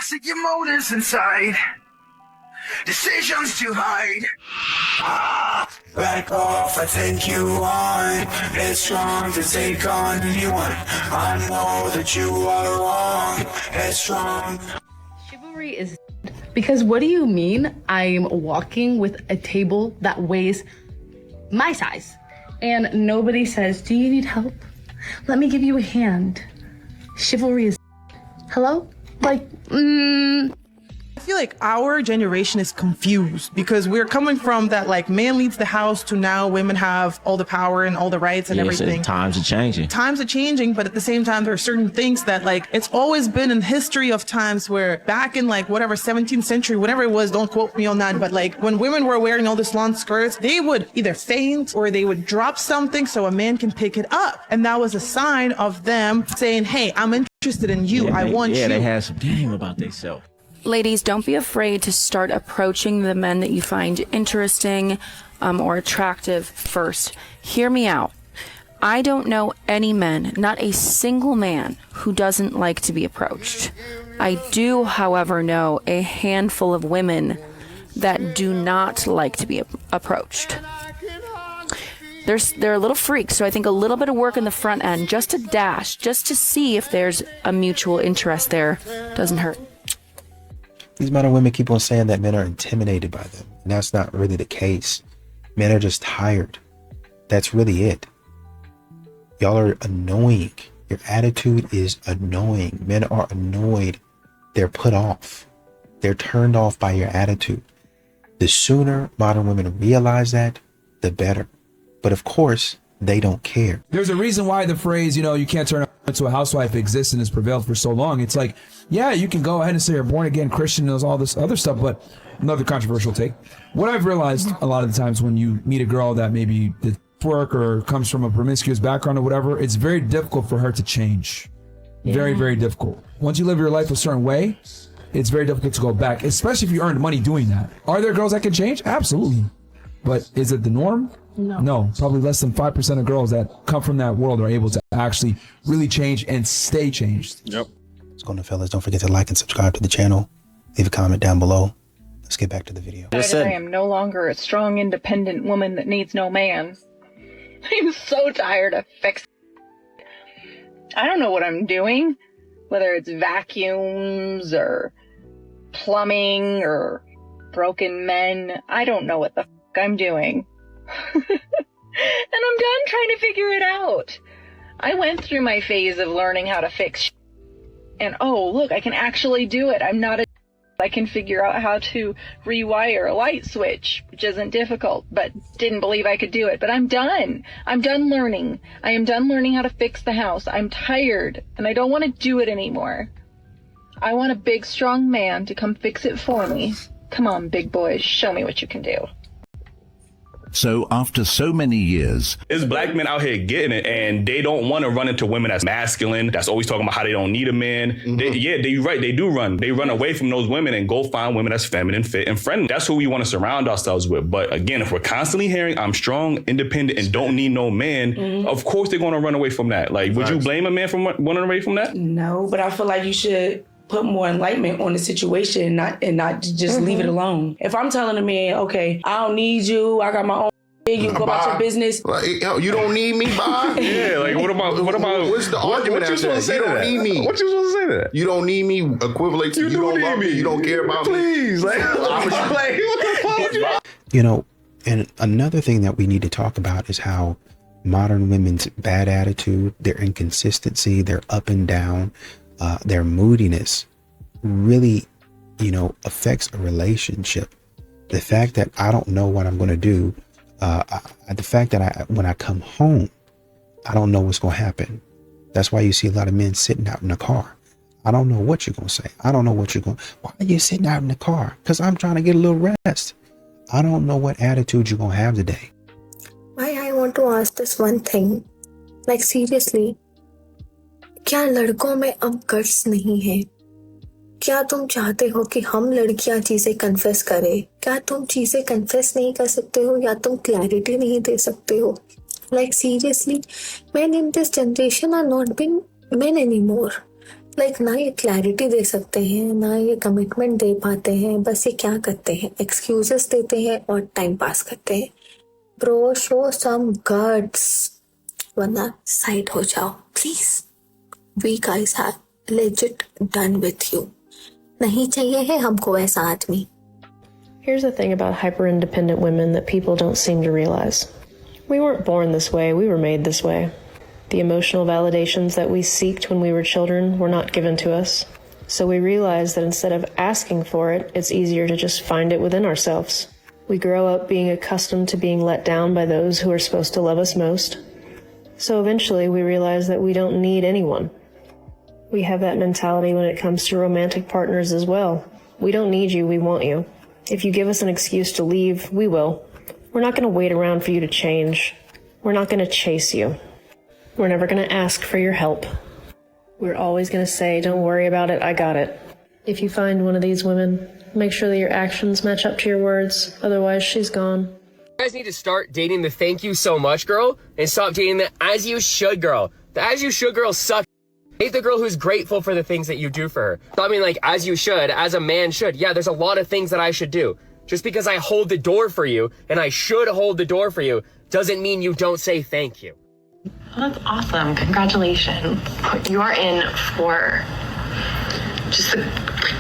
toxic emotions inside. Decisions to hide. Back off, I take you on. It's strong to take on anyone. I know that you are wrong. It's strong. Chivalry is because what do you mean I'm walking with a table that weighs my size and nobody says, do you need help? Let me give you a hand. Chivalry is hello? Like, I feel like our generation is confused because we're coming from that like man leads the house to now women have all the power and all the rights and everything. Times are changing. Times are changing, but at the same time, there are certain things that like it's always been in history of times where back in like whatever 17th century, whatever it was, don't quote me on that, but like when women were wearing all this long skirts, they would either faint or they would drop something so a man can pick it up. And that was a sign of them saying, hey, I'm interested in you. I want you. Yeah, they had some game about themselves. Ladies, don't be afraid to start approaching the men that you find interesting or attractive first. Hear me out. I don't know any men, not a single man, who doesn't like to be approached. I do, however, know a handful of women that do not like to be approached. They're a little freaks, so I think a little bit of work in the front end, just a dash, just to see if there's a mutual interest there, doesn't hurt. These modern women keep on saying that men are intimidated by them. And that's not really the case. Men are just tired. That's really it. Y'all are annoying. Your attitude is annoying. Men are annoyed. They're put off. They're turned off by your attitude. The sooner modern women realize that, the better. But of course, they don't care. There's a reason why the phrase, you can't turn into a housewife exists and has prevailed for so long. It's like, yeah, you can go ahead and say you're born again Christian and all this other stuff, but another controversial take. What I've realized a lot of the times when you meet a girl that maybe did work or comes from a promiscuous background or whatever, it's very difficult for her to change. Yeah. Very, very difficult. Once you live your life a certain way, it's very difficult to go back, especially if you earned money doing that. Are there girls that can change? Absolutely. But is it the norm? No, probably less than 5% of girls that come from that world are able to actually really change and stay changed. Yep. What's going on, fellas? Don't forget to like and subscribe to the channel. Leave a comment down below. Let's get back to the video. I am no longer a strong, independent woman that needs no man. I'm so tired of fixing. I don't know what I'm doing, whether it's vacuums or plumbing or broken men. I don't know what the I'm doing. And I'm done trying to figure it out. I went through my phase of learning how to fix and oh, look, I can actually do it. I'm not a I can figure out how to rewire a light switch, which isn't difficult, but didn't believe I could do it. But I'm done. I'm done learning. I am done learning how to fix the house. I'm tired, and I don't want to do it anymore. I want a big, strong man to come fix it for me. Come on, big boys, show me what you can do. So after so many years, there's black men out here getting it, and they don't want to run into women that's masculine, that's always talking about how they don't need a man. Mm-hmm. They're right. They do run. They run away from those women and go find women that's feminine, fit, and friendly. That's who we want to surround ourselves with. But again, if we're constantly hearing I'm strong, independent, and don't need no man, of course they're going to run away from that. Like, would you blame a man for running away from that? No, but I feel like you should put more enlightenment on the situation and not just leave it alone. If I'm telling a man, okay, I don't need you, I got my own, you go about your business. Like, you don't need me, Bob. Yeah, like what about what's the argument after that? You don't need me. What you supposed to say to that? You don't need me equivalent to you don't love me. You don't care about me. Please, like what the fuck? You know, and another thing that we need to talk about is how modern women's bad attitude, their inconsistency, their up and down, their moodiness really, affects a relationship. The fact that I don't know what I'm going to do, the fact that when I come home, I don't know what's going to happen. That's why you see a lot of men sitting out in the car. I don't know what you're going to say. I don't know what why are you sitting out in the car? Because I'm trying to get a little rest. I don't know what attitude you're going to have today. I want to ask this one thing. Like seriously, क्या लड़कों में अब guts नहीं है? क्या तुम चाहते हो कि हम लड़कियां चीजें कन्फेस करें? क्या तुम चीजें कन्फेस नहीं कर सकते हो या तुम क्लैरिटी नहीं दे सकते हो? Like seriously, men in this generation are not being men anymore. Like ना ये क्लैरिटी दे सकते हैं, ना ये कमिटमेंट दे पाते हैं, बस ये क्या करते हैं, एक्सक्यूजेस देते हैं और टाइम पास करते हैं। ब्रो, शो सम गट्स, वरना साइड हो जाओ please. We guys have legit done with you. नहीं चाहिए है हमको ऐसा आदमी। Here's the thing about hyper-independent women that people don't seem to realize. We weren't born this way, we were made this way. The emotional validations that we seeked when we were children were not given to us. So we realized that instead of asking for it, it's easier to just find it within ourselves. We grow up being accustomed to being let down by those who are supposed to love us most. So eventually we realize that we don't need anyone. We have that mentality when it comes to romantic partners as well. We don't need you, we want you. If you give us an excuse to leave, we will. We're not going to wait around for you to change. We're not going to chase you. We're never going to ask for your help. We're always going to say, don't worry about it, I got it. If you find one of these women, make sure that your actions match up to your words, otherwise she's gone. You guys need to start dating the thank you so much girl and stop dating the as you should girl. The as you should girls suck. Date the girl who's grateful for the things that you do for her. So, I mean, like, as you should, as a man should. Yeah, there's a lot of things that I should do. Just because I hold the door for you, and I should hold the door for you, doesn't mean you don't say thank you. Well, that's awesome. Congratulations. You're in for just the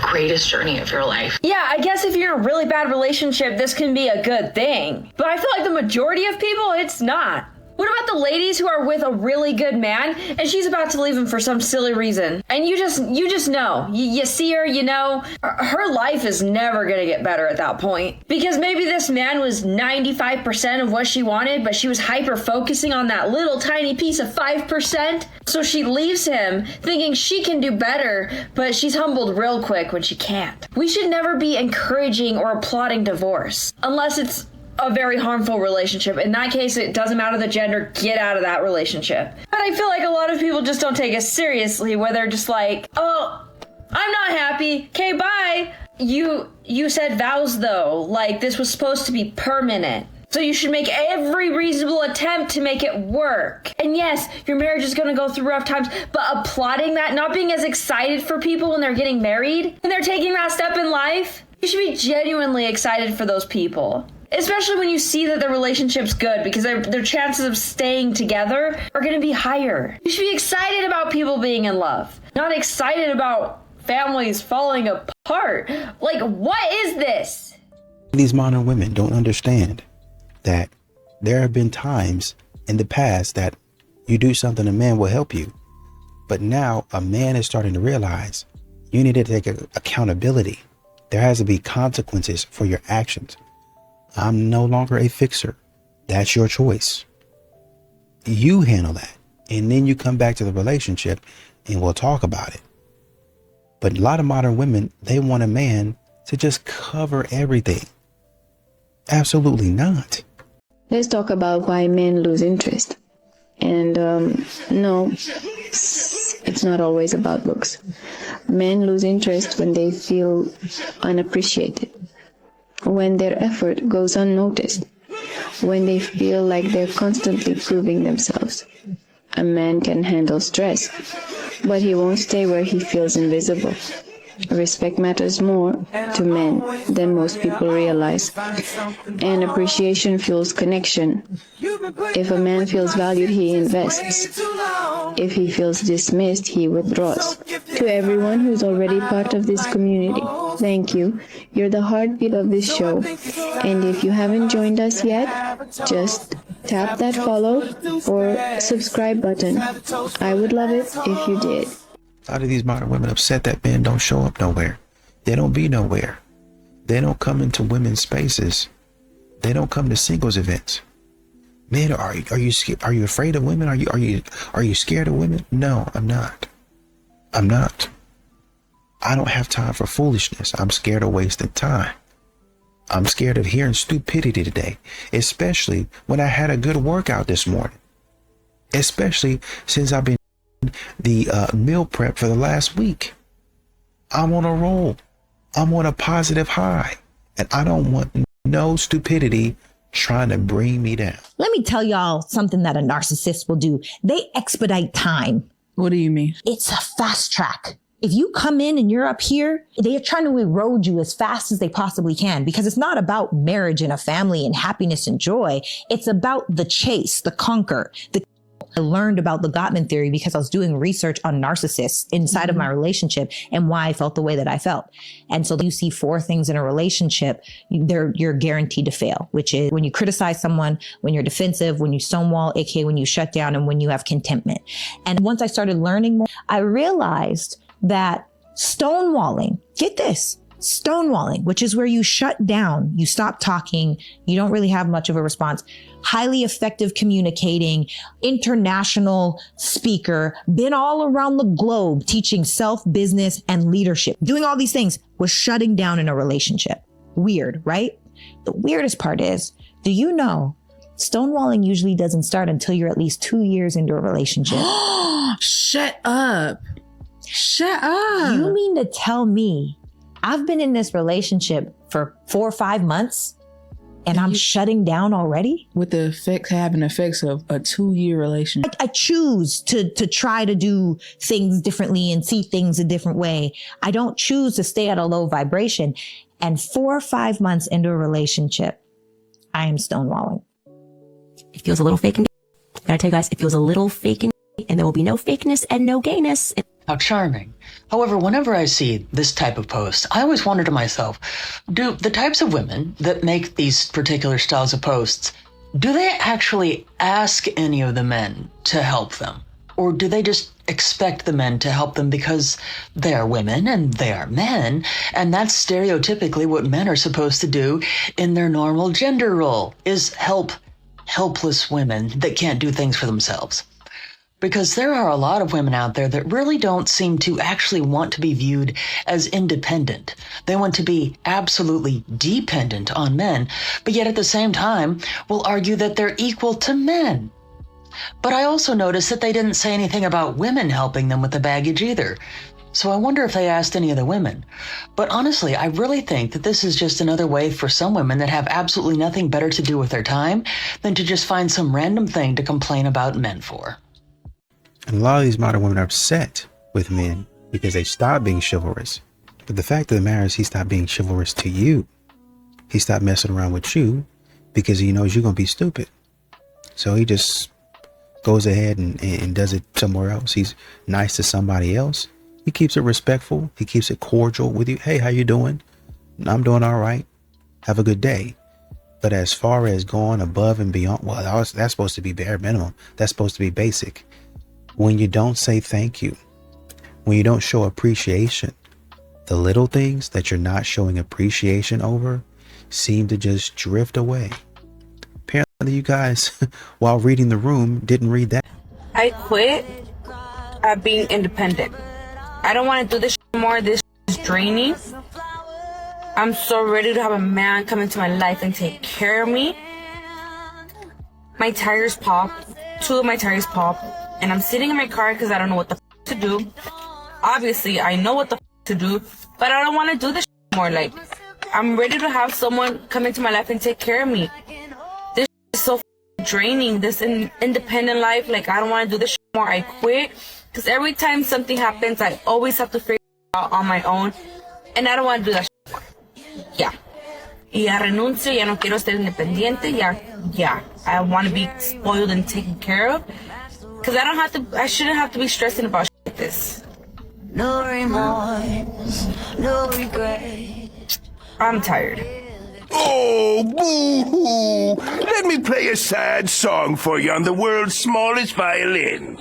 greatest journey of your life. Yeah, I guess if you're in a really bad relationship, this can be a good thing. But I feel like the majority of people, it's not. What about the ladies who are with a really good man and she's about to leave him for some silly reason? And you just know. You see her, you know, her life is never going to get better at that point. Because maybe this man was 95% of what she wanted, but she was hyper focusing on that little tiny piece of 5%. So she leaves him thinking she can do better, but she's humbled real quick when she can't. We should never be encouraging or applauding divorce unless it's a very harmful relationship. In that case, it doesn't matter the gender, get out of that relationship. But I feel like a lot of people just don't take us seriously, where they're just like, oh, I'm not happy, okay, bye. You said vows though, like this was supposed to be permanent. So you should make every reasonable attempt to make it work. And yes, your marriage is gonna go through rough times, but applauding that, not being as excited for people when they're getting married, when they're taking that step in life, you should be genuinely excited for those people. Especially when you see that the relationship's good, because their chances of staying together are going to be higher. You should be excited about people being in love, not excited about families falling apart. Like, what is this? These modern women don't understand that there have been times in the past that you do something, a man will help you. But now a man is starting to realize you need to take accountability. There has to be consequences for your actions. I'm no longer a fixer. That's your choice. You handle that. And then you come back to the relationship and we'll talk about it. But a lot of modern women, they want a man to just cover everything. Absolutely not. Let's talk about why men lose interest. And no, it's not always about looks. Men lose interest when they feel unappreciated, when their effort goes unnoticed, when they feel like they're constantly proving themselves. A man can handle stress, but he won't stay where he feels invisible. Respect matters more to men than most people realize, and appreciation fuels connection. If a man feels valued, he invests. If he feels dismissed, he withdraws. To everyone who's already part of this community, thank you. You're the heartbeat of this show. And if you haven't joined us yet, just tap that follow or subscribe button. I would love it if you did. A lot of these modern women upset that men don't show up nowhere. They don't be nowhere. They don't come into women's spaces. They don't come to singles events. Men, are you afraid of women? Are you scared of women? No, I'm not. I'm not. I don't have time for foolishness. I'm scared of wasting time. I'm scared of hearing stupidity today, especially when I had a good workout this morning. Especially since I've been the meal prep for the last week. I'm on a roll. I'm on a positive high, and I don't want no stupidity trying to bring me down. Let me tell y'all something that a narcissist will do. They expedite time. What do you mean? It's a fast track. If you come in and you're up here, they are trying to erode you as fast as they possibly can, because it's not about marriage and a family and happiness and joy. It's about the chase, the conquer. I learned about the Gottman theory because I was doing research on narcissists inside of my relationship and why I felt the way that I felt. And so you see 4 things in a relationship, you're guaranteed to fail, which is when you criticize someone, when you're defensive, when you stonewall, aka when you shut down, and when you have contentment. And once I started learning more, I realized that stonewalling, get this, stonewalling, which is where you shut down, you stop talking, you don't really have much of a response, highly effective communicating, international speaker, been all around the globe teaching self, business, and leadership. Doing all these things was shutting down in a relationship. Weird, right? The weirdest part is, do you know stonewalling usually doesn't start until you're at least 2 years into a relationship? Shut up. Shut up. You mean to tell me I've been in this relationship for 4 or 5 months and I'm shutting down already? With the having effects of a 2-year relationship. I choose to try to do things differently and see things a different way. I don't choose to stay at a low vibration. And 4 or 5 months into a relationship, I am stonewalling. It feels a little fake and gay. Gotta tell you guys, it feels a little fake and gay, and there will be no fakeness and no gayness. How charming. However, whenever I see this type of post, I always wonder to myself, do the types of women that make these particular styles of posts, do they actually ask any of the men to help them? Or do they just expect the men to help them because they are women and they are men, and that's stereotypically what men are supposed to do in their normal gender role, is help helpless women that can't do things for themselves? Because there are a lot of women out there that really don't seem to actually want to be viewed as independent. They want to be absolutely dependent on men, but yet at the same time will argue that they're equal to men. But I also noticed that they didn't say anything about women helping them with the baggage either. So I wonder if they asked any of the women. But honestly, I really think that this is just another way for some women that have absolutely nothing better to do with their time than to just find some random thing to complain about men for. And a lot of these modern women are upset with men because they stopped being chivalrous. But the fact of the matter is, he stopped being chivalrous to you. He stopped messing around with you because he knows you're going to be stupid. So he just goes ahead and does it somewhere else. He's nice to somebody else. He keeps it respectful. He keeps it cordial with you. Hey, how you doing? I'm doing all right. Have a good day. But as far as going above and beyond, well, that's supposed to be bare minimum. That's supposed to be basic. When you don't say thank you, when you don't show appreciation, the little things that you're not showing appreciation over seem to just drift away. Apparently you guys, while reading The Room, didn't read that. I quit at being independent. I don't want to do this anymore. This is draining. I'm so ready to have a man come into my life and take care of me. My tires popped. 2 of my tires popped. And I'm sitting in my car because I don't know what the to do. Obviously, I know what the to do, but I don't want to do this anymore. Like, I'm ready to have someone come into my life and take care of me. This is so draining, this independent life. Like, I don't want to do this anymore. I quit because every time something happens, I always have to figure it out on my own. And I don't want to do that anymore. Yeah. Y ya renuncio, ya no quiero ser independiente, ya. I want to be spoiled and taken care of. Because I shouldn't have to be stressing about shit like this. No remorse, no regret. I'm tired. Oh, boo-hoo! Let me play a sad song for you on the world's smallest violin.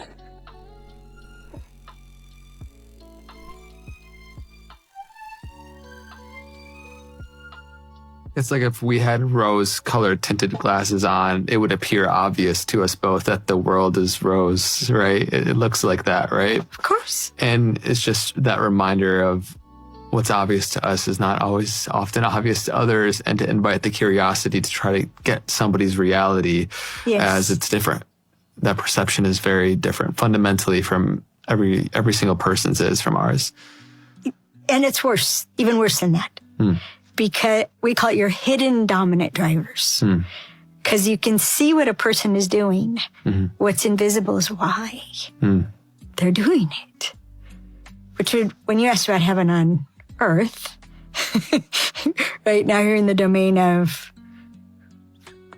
It's like if we had rose-colored tinted glasses on, it would appear obvious to us both that the world is rose, right? It looks like that, right? Of course. And it's just that reminder of what's obvious to us is not always often obvious to others, and to invite the curiosity to try to get somebody's reality as it's different. That perception is very different fundamentally from every single person's is from ours. And it's worse, even worse than that. Because we call it your hidden dominant drivers. Because you can see what a person is doing. What's invisible is why they're doing it. which would, when you asked about heaven on earth, right now you're in the domain of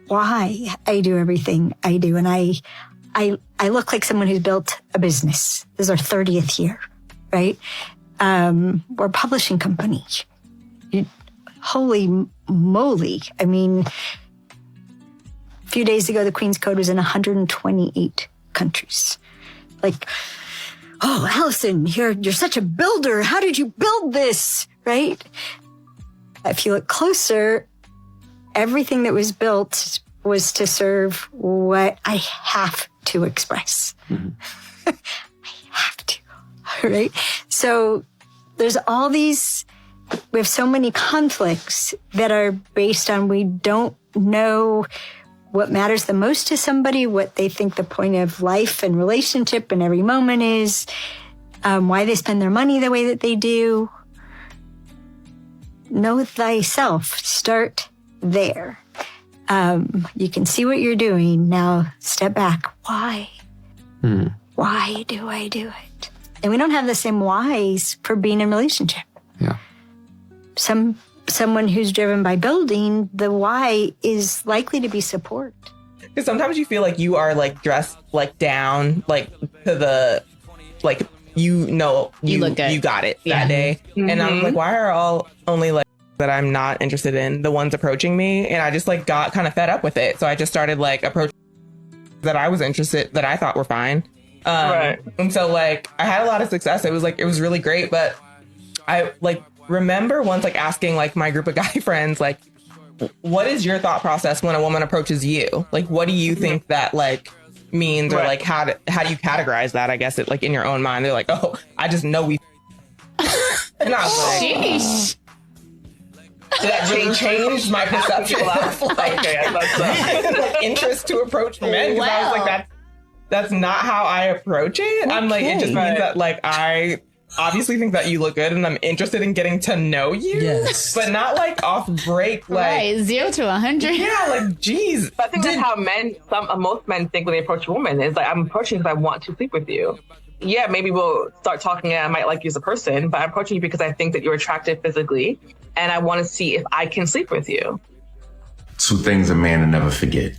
why I do everything I do. And I look like someone who's built a business. This is our 30th year, right? We're a publishing company. Holy moly. I mean, a few days ago, the Queen's Code was in 128 countries. Like, oh, Allison, you're such a builder. How did you build this? Right? If you look closer, everything that was built was to serve what I have to express. I have to, right? So there's all these, we have so many conflicts that are based on we don't know what matters the most to somebody, what they think the point of life and relationship and every moment is, why they spend their money the way that they do. Know thyself. Start there. You can see what you're doing. Now step back. Why? Why do I do it? And we don't have the same whys for being in a relationship. Yeah. Someone who's driven by building, the why is likely to be support. Because sometimes you feel like you are like dressed like down, like to the, like, you look good. You got it that day. Mm-hmm. And I'm like, why are all only like that I'm not interested in the ones approaching me? And I just like got kind of fed up with it. So I just started like approaching that I was interested, that I thought were fine. Right. And so like I had a lot of success. It was really great. But I like remember once like asking like my group of guy friends, like, what is your thought process when a woman approaches you? Like, what do you think that like means, or like how do you categorize that? I guess it like in your own mind, they're like, oh, I just know we. And I was like, sheesh. That really changed my perception of like interest to approach men. Because I was like, that's not how I approach it. Okay. I'm like, it just means that like I obviously think that you look good and I'm interested in getting to know you. Yes. But not like off break, like 0 to 100. Yeah, like geez. I think that's how most men think when they approach a woman. Is like, I'm approaching because I want to sleep with you. Yeah, maybe we'll start talking and I might like you as a person, but I'm approaching you because I think that you're attractive physically and I want to see if I can sleep with you. 2 things a man will never forget.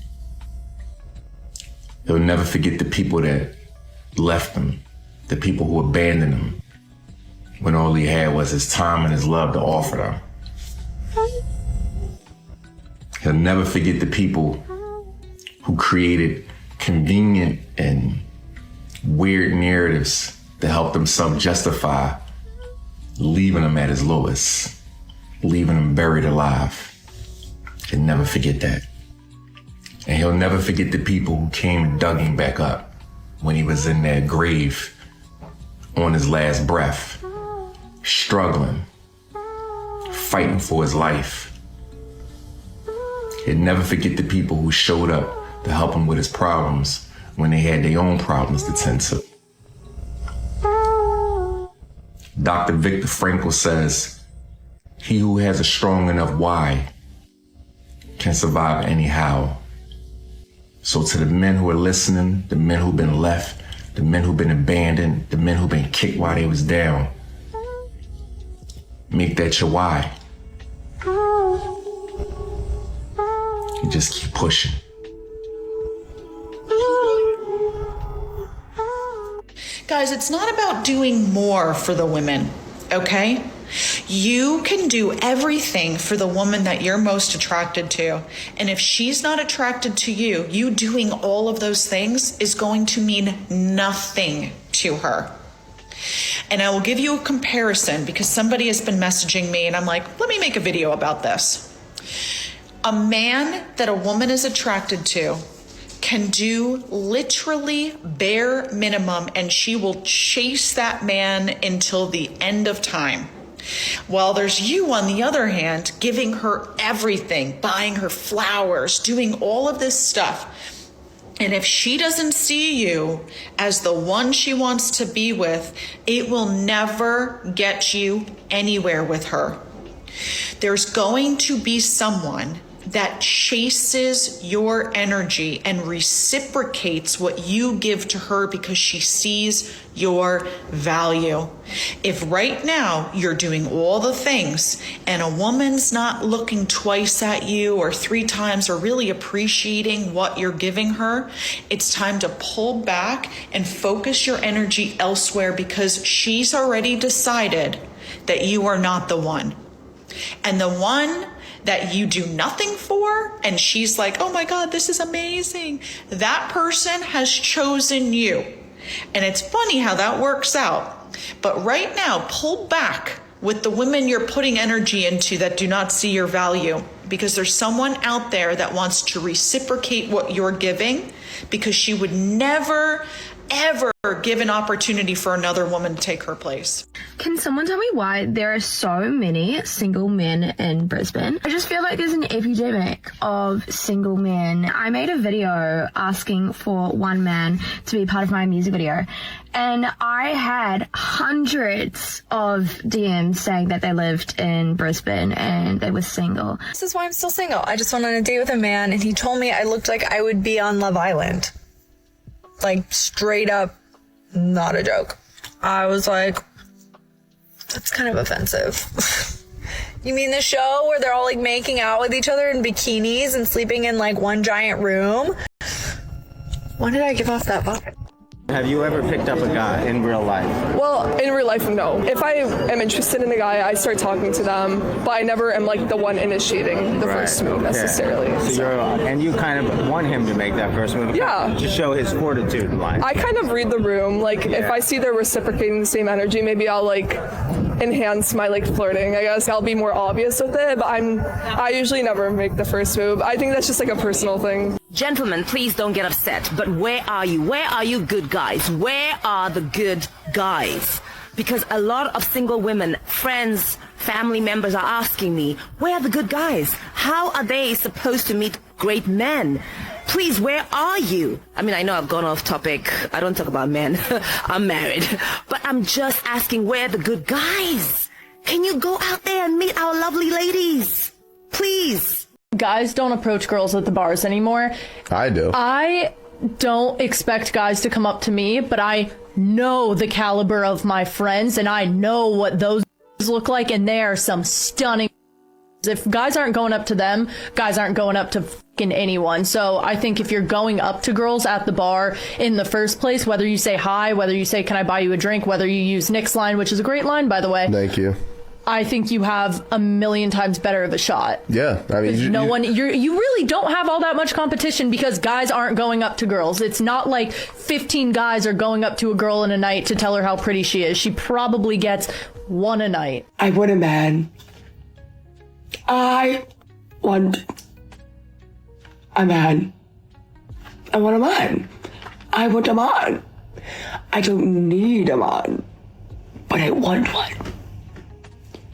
He'll never forget the people that left him, the people who abandoned him when all he had was his time and his love to offer them. He'll never forget the people who created convenient and weird narratives to help himself justify leaving him at his lowest, leaving him buried alive. He'll never forget that. And he'll never forget the people who came and dug him back up when he was in that grave on his last breath, struggling, fighting for his life. He'll never forget the people who showed up to help him with his problems when they had their own problems to tend to. Dr. Viktor Frankl says, he who has a strong enough why can survive anyhow. So to the men who are listening, the men who've been left, the men who've been abandoned, the men who've been kicked while they was down, make that your why. You just keep pushing. Guys, it's not about doing more for the women, okay? You can do everything for the woman that you're most attracted to. And if she's not attracted to you, you doing all of those things is going to mean nothing to her. And I will give you a comparison because somebody has been messaging me and I'm like, let me make a video about this. A man that a woman is attracted to can do literally bare minimum and she will chase that man until the end of time. While there's you, on the other hand, giving her everything, buying her flowers, doing all of this stuff. And if she doesn't see you as the one she wants to be with, it will never get you anywhere with her. There's going to be someone that chases your energy and reciprocates what you give to her because she sees your value. If right now you're doing all the things and a woman's not looking twice at you or 3 times or really appreciating what you're giving her, it's time to pull back and focus your energy elsewhere because she's already decided that you are not the one. And the one that you do nothing for, and she's like, oh my God, this is amazing. That person has chosen you. And it's funny how that works out. But right now, pull back with the women you're putting energy into that do not see your value, because there's someone out there that wants to reciprocate what you're giving, because she would never, ever give an opportunity for another woman to take her place. Can someone tell me why there are so many single men in Brisbane? I just feel like there's an epidemic of single men. I made a video asking for one man to be part of my music video, and I had hundreds of DMs saying that they lived in Brisbane and they were single. This is why I'm still single. I just went on a date with a man and he told me I looked like I would be on Love Island. Like, straight up, not a joke. I was like, that's kind of offensive. You mean the show where they're all like making out with each other in bikinis and sleeping in like one giant room? When did I give off that vibe? Have you ever picked up a guy in real life? Well, in real life, no. If I am interested in a guy, I start talking to them, but I never am like the one initiating the first move necessarily. And you kind of want him to make that first move, yeah, to show his fortitude in life. I kind of read the room. Like, if I see they're reciprocating the same energy, maybe I'll like enhance my like flirting. I guess I'll be more obvious with it, but I usually never make the first move. I think that's just like a personal thing. Gentlemen, please don't get upset, but where are you? Where are you good guys? Where are the good guys? Because a lot of single women, friends, family members are asking me, where are the good guys? How are they supposed to meet great men? Please, where are you? I mean, I know I've gone off topic. I don't talk about men. I'm married. But I'm just asking, where are the good guys? Can you go out there and meet our lovely ladies? Please. Guys don't approach girls at the bars anymore. I do. I don't expect guys to come up to me, but I know the caliber of my friends and I know what those look like, and they are some stunning. If guys aren't going up to them, guys aren't going up to fucking anyone. So I think if you're going up to girls at the bar in the first place, whether you say hi, whether you say, can I buy you a drink, whether you use Nick's line, which is a great line, by the way. Thank you. I think you have a million times better of a shot. Yeah, I mean, you really don't have all that much competition because guys aren't going up to girls. It's not like 15 guys are going up to a girl in a night to tell her how pretty she is. She probably gets one a night. I want a man. I want a man. I want a man. I want a man. I don't need a man, but I want one.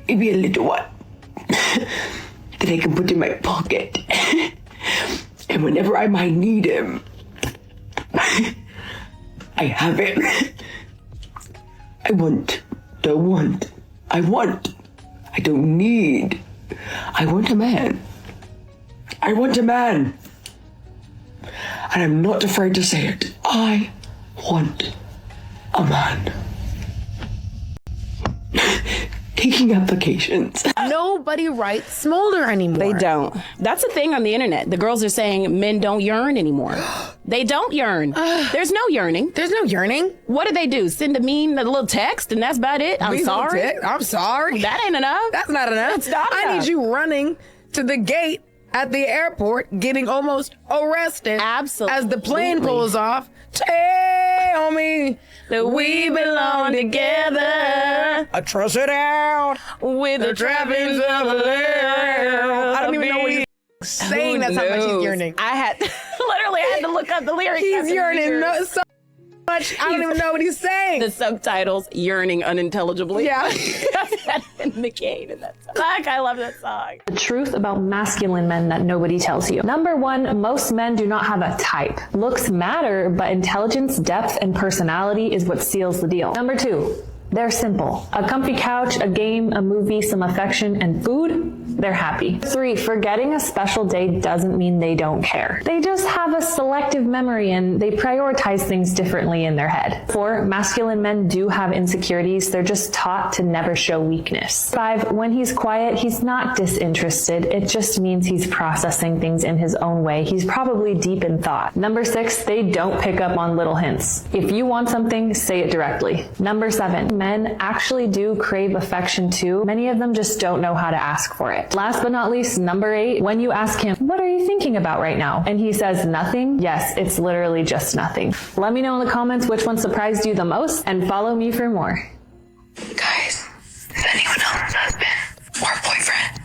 Maybe a little one that I can put in my pocket. And whenever I might need him, I have him. I don't need. I want a man. I want a man. And I'm not afraid to say it. I want a man. Taking applications. Nobody writes smolder anymore. They don't. That's a thing on the internet. The girls are saying men don't yearn anymore. They don't yearn. There's no yearning. There's no yearning. What do they do? Send a little text and that's about it? I'm sorry. I'm sorry. That ain't enough. That's not enough. That's not enough. I need you running to the gate at the airport, getting almost arrested. Absolutely. As the plane pulls off. Tell me that we belong together. I trust it out with the trappings of a love. I don't even know what he's saying. That's how much he's yearning. I had to look up the lyrics. He's yearning so much. I don't even know what he's saying. The subtitles, yearning unintelligibly. Yeah. And McCain in that song. I love that song. The truth about masculine men that nobody tells you. Number one, most men do not have a type. Looks matter, but intelligence, depth, and personality is what seals the deal. Number two, They're simple. A comfy couch, a game, a movie, some affection, and food. They're happy. 3, forgetting a special day doesn't mean they don't care. They just have a selective memory and they prioritize things differently in their head. 4, masculine men do have insecurities. They're just taught to never show weakness. 5, when he's quiet, he's not disinterested. It just means he's processing things in his own way. He's probably deep in thought. Number 6, they don't pick up on little hints. If you want something, say it directly. Number 7, men actually do crave affection too. Many of them just don't know how to ask for it. Last but not least, number 8, when you ask him, what are you thinking about right now? And he says nothing. Yes, it's literally just nothing. Let me know in the comments which one surprised you the most and follow me for more. Guys, is anyone else's husband or boyfriend?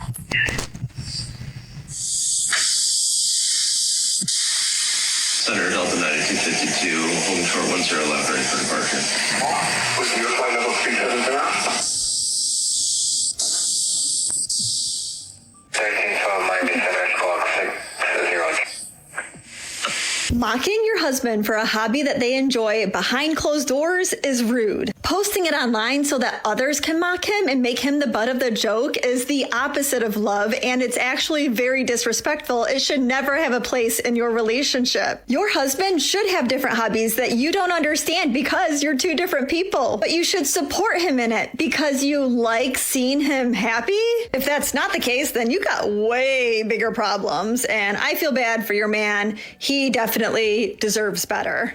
Center Delta 9252, home short 1011, ready for departure. Was your flight level 370? 1312, Miami Center, squawk 600. Mocking your husband for a hobby that they enjoy behind closed doors is rude. Posting it online so that others can mock him and make him the butt of the joke is the opposite of love, and it's actually very disrespectful. It should never have a place in your relationship. Your husband should have different hobbies that you don't understand because you're two different people, but you should support him in it because you like seeing him happy. If that's not the case, then you got way bigger problems, and I feel bad for your man. He definitely deserves better.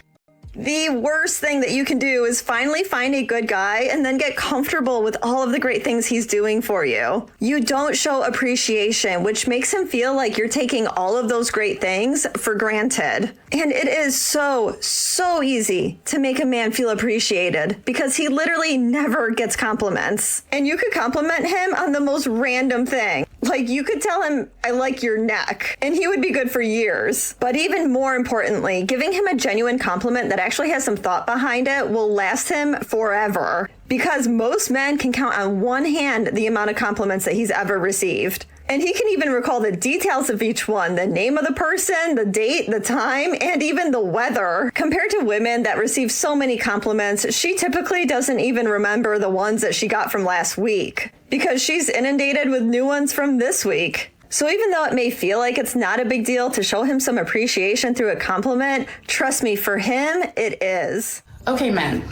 The worst thing that you can do is finally find a good guy and then get comfortable with all of the great things he's doing for you. You don't show appreciation, which makes him feel like you're taking all of those great things for granted. And it is so easy to make a man feel appreciated because he literally never gets compliments. And you could compliment him on the most random thing. Like, you could tell him, I like your neck, and he would be good for years. But even more importantly, giving him a genuine compliment that actually has some thought behind it will last him forever. Because most men can count on one hand the amount of compliments that he's ever received. And he can even recall the details of each one, the name of the person, the date, the time, and even the weather. Compared to women that receive so many compliments, she typically doesn't even remember the ones that she got from last week because she's inundated with new ones from this week. So even though it may feel like it's not a big deal to show him some appreciation through a compliment, trust me, for him, it is. Okay, men,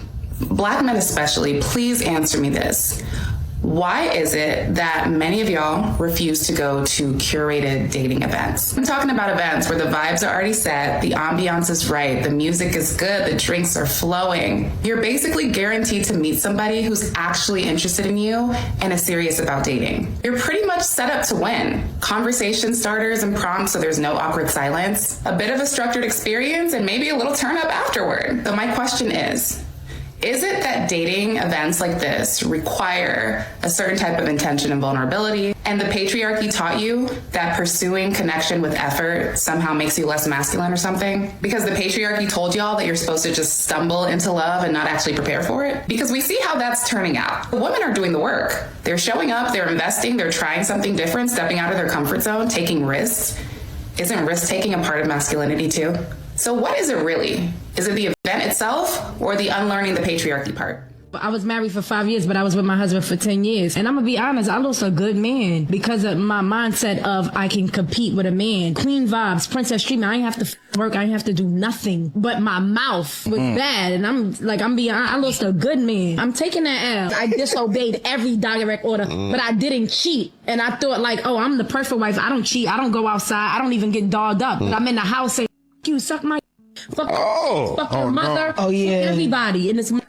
Black men especially, please answer me this. Why is it that many of y'all refuse to go to curated dating events? I'm talking about events where the vibes are already set, the ambiance is right, the music is good, the drinks are flowing. You're basically guaranteed to meet somebody who's actually interested in you and is serious about dating. You're pretty much set up to win. Conversation starters and prompts so there's no awkward silence, a bit of a structured experience, and maybe a little turn up afterward. So my question is it that dating events like this require a certain type of intention and vulnerability, and the patriarchy taught you that pursuing connection with effort somehow makes you less masculine or something? Because the patriarchy told y'all that you're supposed to just stumble into love and not actually prepare for it? Because we see how that's turning out. The women are doing the work. They're showing up, they're investing, they're trying something different, stepping out of their comfort zone, taking risks. Isn't risk-taking a part of masculinity too? So what is it really? Is it the event itself or the unlearning the patriarchy part? I was married for 5 years, but I was with my husband for 10 years. And I'm going to be honest, I lost a good man because of my mindset of I can compete with a man. Queen vibes, princess treatment. I ain't have to work. I ain't have to do nothing. But my mouth was bad. And I lost a good man. I'm taking that L. I disobeyed every direct order, but I didn't cheat. And I thought like, oh, I'm the perfect wife. I don't cheat. I don't go outside. I don't even get dogged up. But I'm in the house saying, you suck my fuck your mother. Oh, yeah. Fuck everybody. And it's man,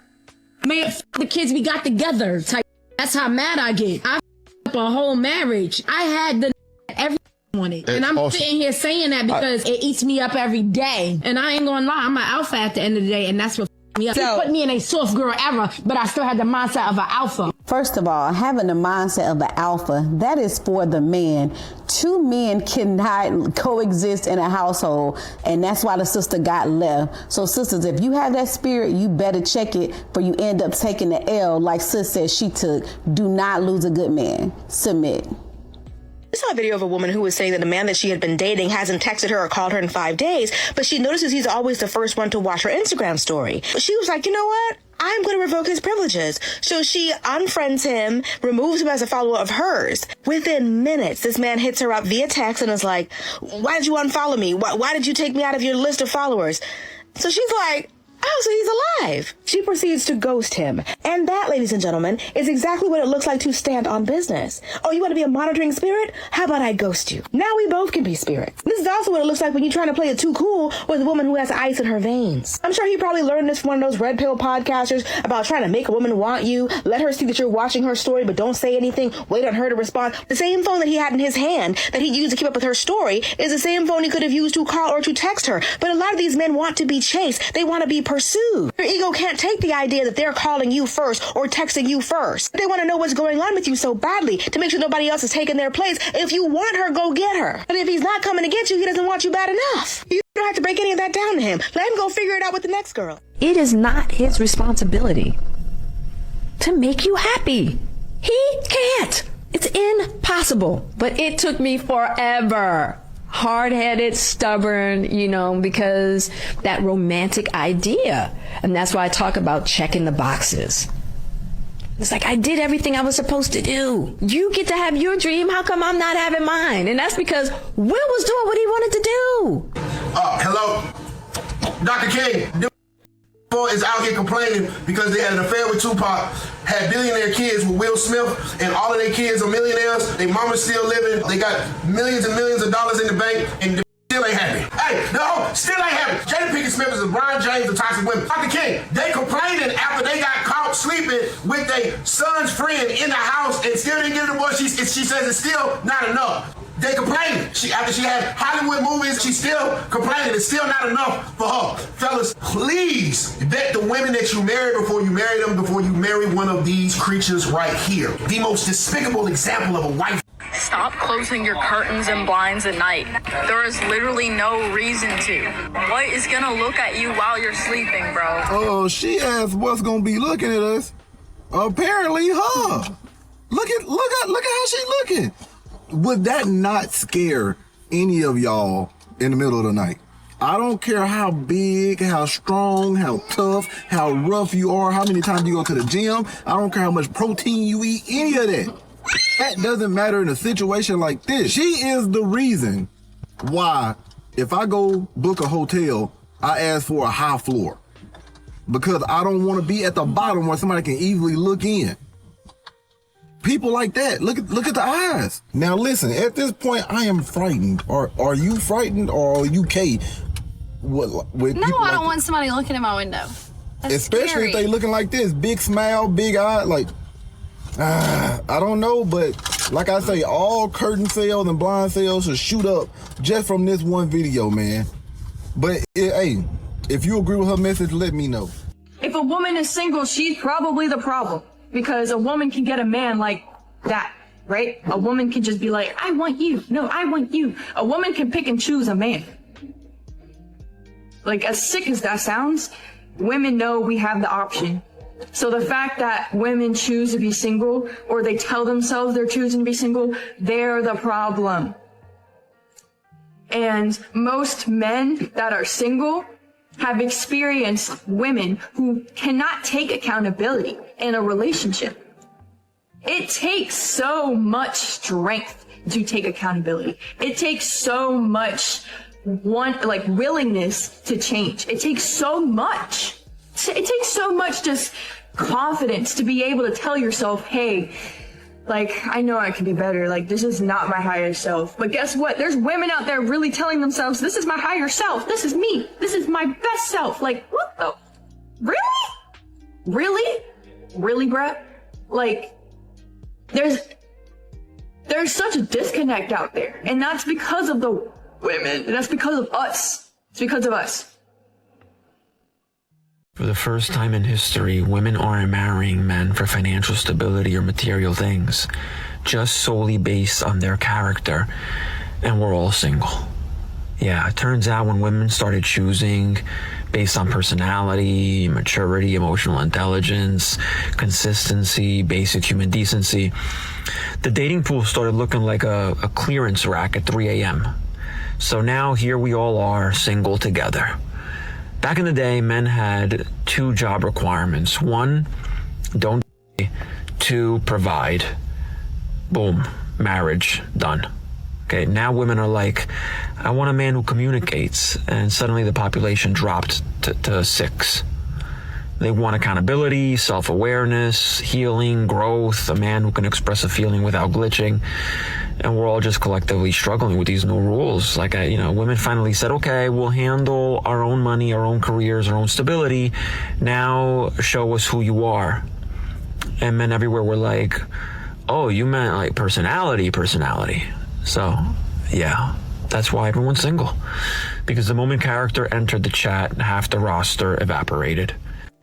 the kids we got together type. That's how mad I get. I up a whole marriage. I had the every wanted. And I'm sitting here saying that because it eats me up every day. And I ain't gonna lie, I'm an alpha at the end of the day, and that's what me up. It put me in a soft girl era, but I still had the mindset of an alpha. First of all, having the mindset of an alpha, that is for the man. Two men cannot coexist in a household, and that's why the sister got left. So sisters, if you have that spirit, you better check it, for you end up taking the L like sis said she took. Do not lose a good man. Submit. I saw a video of a woman who was saying that the man that she had been dating hasn't texted her or called her in 5 days, but she notices he's always the first one to watch her Instagram story. She was like, you know what? I'm going to revoke his privileges. So she unfriends him, removes him as a follower of hers. Within minutes, this man hits her up via text and is like, why did you unfollow me? Why did you take me out of your list of followers? So she's like, oh, so he's alive. She proceeds to ghost him. And that, ladies and gentlemen, is exactly what it looks like to stand on business. Oh, you want to be a monitoring spirit? How about I ghost you? Now we both can be spirits. This is also what it looks like when you're trying to play it too cool with a woman who has ice in her veins. I'm sure he probably learned this from one of those red pill podcasters about trying to make a woman want you, let her see that you're watching her story but don't say anything, wait on her to respond. The same phone that he had in his hand that he used to keep up with her story is the same phone he could have used to call or to text her. But a lot of these men want to be chased. They want to be pursued. Your ego can't take the idea that they're calling you first or texting you first. They want to know what's going on with you so badly to make sure nobody else is taking their place. If you want her, go get her. But if he's not coming to get you, he doesn't want you bad enough. You don't have to break any of that down to him. Let him go figure it out with the next girl. It is not his responsibility to make you happy. He can't. It's impossible. But it took me forever. Hard-headed, stubborn, because that romantic idea. And that's why I talk about checking the boxes. It's like, I did everything I was supposed to do. You get to have your dream. How come I'm not having mine? And that's because Will was doing what he wanted to do. Hello? Dr. King, is out here complaining because they had an affair with Tupac, had billionaire kids with Will Smith, and all of their kids are millionaires. Their mama's still living. They got millions and millions of dollars in the bank, and still ain't happy. Hey, no, still ain't happy. Jada Pinkett Smith is LeBron James of toxic women. Dr. King, they complaining after they got caught sleeping with their son's friend in the house and still didn't give the boy. She says it's still not enough. They complaining. After she had Hollywood movies, she's still complaining. It's still not enough for her. Fellas, please vet the women that you marry before you marry them, before you marry one of these creatures right here. The most despicable example of a wife. Stop closing your curtains and blinds at night. There is literally no reason to. What is gonna look at you while you're sleeping, bro? Oh, she asked what's gonna be looking at us. Apparently, her. Look at how she looking. Would that not scare any of y'all in the middle of the night? I don't care how big, how strong, how tough, how rough you are, how many times you go to the gym. I don't care how much protein you eat, any of that. That doesn't matter in a situation like this. She is the reason why if I go book a hotel, I ask for a high floor. Because I don't want to be at the bottom where somebody can easily look in. People like that. Look at the eyes. Now listen, at this point, I am frightened. Are you frightened or are you okay? No, I don't want somebody looking in my window. That's especially scary. If they looking like this. Big smile, big eye, like, I don't know, but like I say, all curtain sales and blind sales should shoot up just from this one video, man. But hey, if you agree with her message, let me know. If a woman is single, she's probably the problem. Because a woman can get a man like that, right? A woman can just be like, I want you. No, I want you. A woman can pick and choose a man. Like, as sick as that sounds, women know we have the option. So the fact that women choose to be single, or they tell themselves they're choosing to be single, they're the problem. And most men that are single have experienced women who cannot take accountability in a relationship. It takes so much strength to take accountability. It takes so much willingness to change. It takes so much. It takes so much just confidence to be able to tell yourself, hey, I know I can be better. This is not my higher self. But guess what? There's women out there really telling themselves, this is my higher self. This is me. This is my best self. What the? Really? Really? Really, bruh? There's such a disconnect out there. And that's because of the women. And that's because of us. It's because of us. For the first time in history, women aren't marrying men for financial stability or material things, just solely based on their character, and we're all single. Yeah, it turns out when women started choosing based on personality, maturity, emotional intelligence, consistency, basic human decency, the dating pool started looking like a clearance rack at 3 a.m. So now here we all are, single together. Back in the day, men had 2 job requirements. 1, don't die. 2, provide. Boom, marriage, done. Okay, now women are like, I want a man who communicates, and suddenly the population dropped to 6. They want accountability, self-awareness, healing, growth, a man who can express a feeling without glitching. And we're all just collectively struggling with these new rules. Like, women finally said, okay, we'll handle our own money, our own careers, our own stability. Now show us who you are. And men everywhere were like, oh, you meant like personality. So, yeah, that's why everyone's single. Because the moment character entered the chat, half the roster evaporated.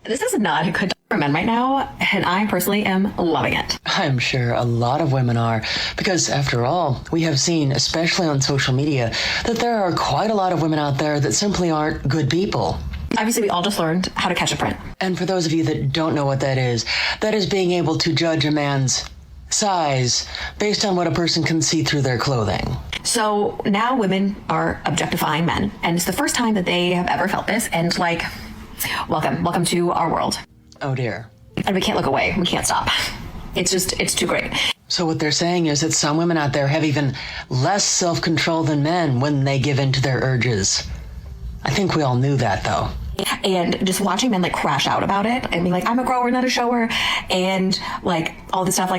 This is not a good time for men right now, and I personally am loving it. I'm sure a lot of women are, because after all, we have seen, especially on social media, that there are quite a lot of women out there that simply aren't good people. Obviously, we all just learned how to catch a print. And for those of you that don't know what that is being able to judge a man's size based on what a person can see through their clothing. So now women are objectifying men, and it's the first time that they have ever felt this, and welcome to our world. Oh dear. And we can't look away. We can't stop. It's too great. So what they're saying is that some women out there have even less self-control than men when they give in to their urges. I think we all knew that, though. And just watching men crash out about it and be like, I'm a grower, not a shower, and all this stuff,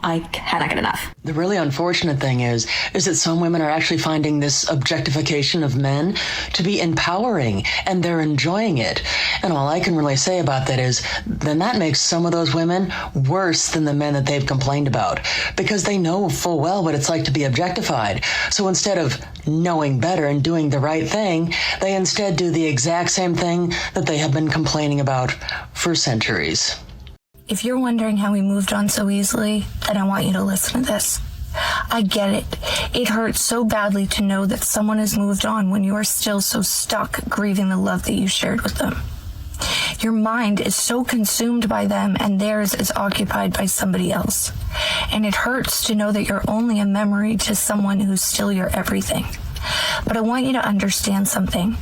I cannot get enough. The really unfortunate thing is that some women are actually finding this objectification of men to be empowering, and they're enjoying it. And all I can really say about that is, then that makes some of those women worse than the men that they've complained about, because they know full well what it's like to be objectified. So instead of knowing better and doing the right thing, they instead do the exact same thing that they have been complaining about for centuries. If you're wondering how we moved on so easily, then I want you to listen to this. I get it. It hurts so badly to know that someone has moved on when you are still so stuck grieving the love that you shared with them. Your mind is so consumed by them and theirs is occupied by somebody else. And it hurts to know that you're only a memory to someone who's still your everything. But I want you to understand something.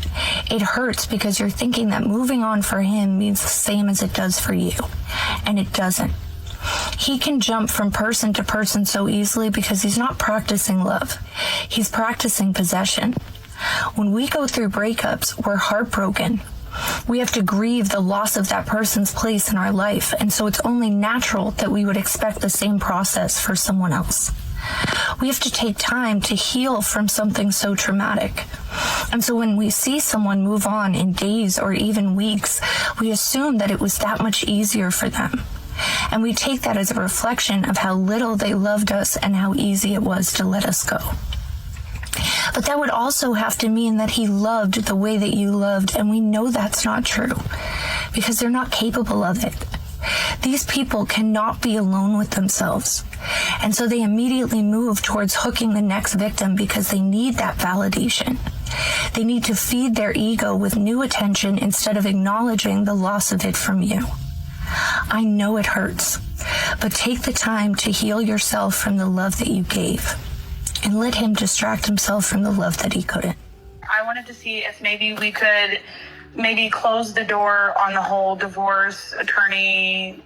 It hurts because you're thinking that moving on for him means the same as it does for you. And it doesn't. He can jump from person to person so easily because he's not practicing love. He's practicing possession. When we go through breakups, we're heartbroken. We have to grieve the loss of that person's place in our life, and so it's only natural that we would expect the same process for someone else. We have to take time to heal from something so traumatic. And so when we see someone move on in days or even weeks, we assume that it was that much easier for them. And we take that as a reflection of how little they loved us and how easy it was to let us go. But that would also have to mean that he loved the way that you loved, and we know that's not true because they're not capable of it. These people cannot be alone with themselves, and so they immediately move towards hooking the next victim because they need that validation. They need to feed their ego with new attention instead of acknowledging the loss of it from you. I know it hurts, but take the time to heal yourself from the love that you gave, and let him distract himself from the love that he couldn't. I wanted to see if maybe we could close the door on the whole divorce attorney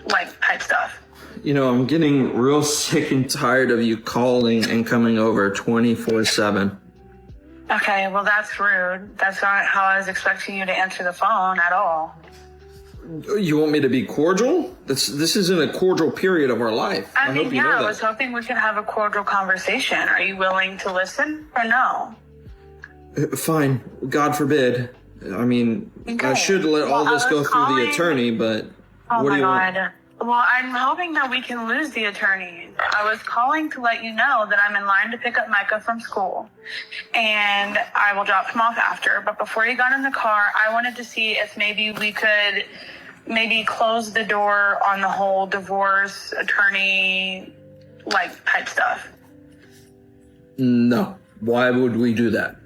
type stuff. I'm getting real sick and tired of you calling and coming over 24/7. Okay, well that's rude. That's not how I was expecting you to answer the phone at all. You want me to be cordial? This isn't a cordial period of our life. I hope you know I that. was hoping we could have a cordial conversation. Are you willing to listen or no? Fine. God forbid. I mean, Okay. I should let all this go through calling- the attorney, but Oh what my do you God. want? Well, I'm hoping that we can lose the attorney. I was calling to let you know that I'm in line to pick up Micah from school, and I will drop him off after. But before you got in the car, I wanted to see if maybe we could close the door on the whole divorce attorney type stuff. No. Why would we do that?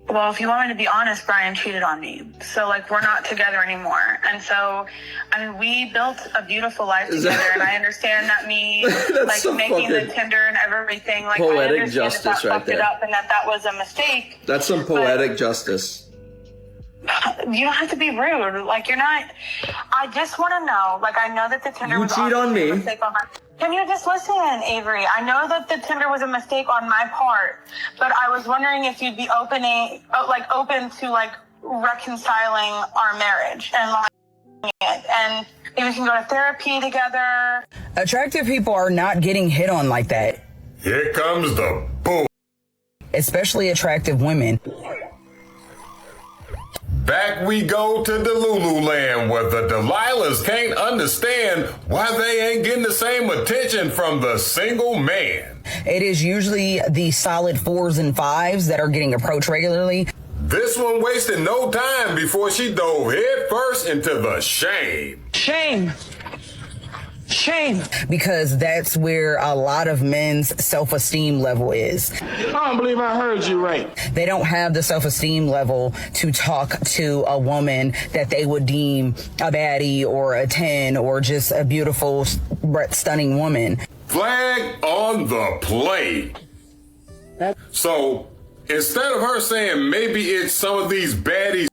Well, if you want me to be honest, Brian cheated on me. So, we're not together anymore. And so, we built a beautiful life together, and I understand that me, so making the fucking Tinder and everything, I poetic understand justice that right fucked it there. up and that was a mistake. That's some poetic justice. You don't have to be rude. Like, you're not. I just want to know. Like, I know that the Tinder was cheat on me. a mistake on my. Can you just listen, Avery? I know that the Tinder was a mistake on my part, but I was wondering if you'd be open to like reconciling our marriage and like it, and if we can go to therapy together. Attractive people are not getting hit on like that. Here comes the bull. Especially attractive women. Back we go to Delulu land, where the Delilahs can't understand why they ain't getting the same attention from the single man. It is usually the solid 4s and 5s that are getting approached regularly. This one wasted no time before she dove head first into the shame. Shame. Because that's where a lot of men's self-esteem level is. I don't believe I heard you right. They don't have the self-esteem level to talk to a woman that they would deem a baddie or a 10 or just a beautiful, stunning woman. Flag on the play. So instead of her saying maybe it's some of these baddies'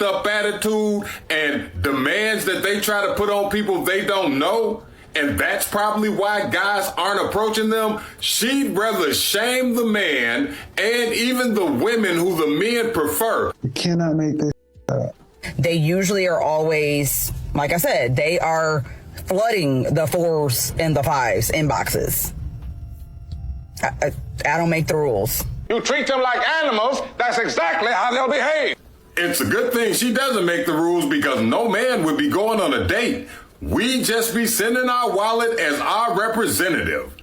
up attitude and demands that they try to put on people they don't know, and that's probably why guys aren't approaching them, she'd rather shame the man and even the women who the men prefer. You cannot make this up. They usually are always, like I said, they are flooding the 4s and the 5s inboxes. I don't make the rules. You treat them like animals, that's exactly how they'll behave. It's a good thing she doesn't make the rules, because no man would be going on a date. We'd just be sending our wallet as our representative.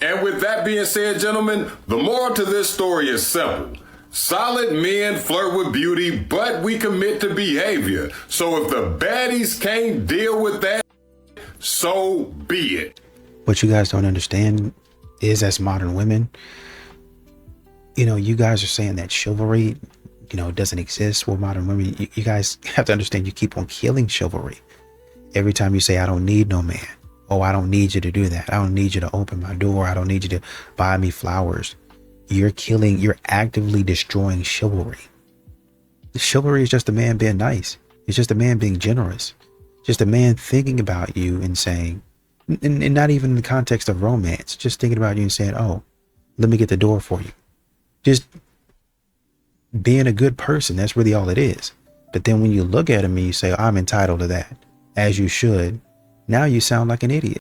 And with that being said, gentlemen, the moral to this story is simple. Solid men flirt with beauty, but we commit to behavior. So if the baddies can't deal with that, so be it. What you guys don't understand is, as modern women, you know, you guys are saying that chivalry, you know, doesn't exist. Well, modern women, you guys have to understand, you keep on killing chivalry. Every time you say, I don't need no man. Oh, I don't need you to do that. I don't need you to open my door. I don't need you to buy me flowers. You're actively destroying chivalry. Chivalry is just a man being nice. It's just a man being generous. Just a man thinking about you and saying, and not even in the context of romance, just thinking about you and saying, oh, let me get the door for you. Just being a good person. That's really all it is. But then when you look at him and you say, I'm entitled to that, as you should, now you sound like an idiot.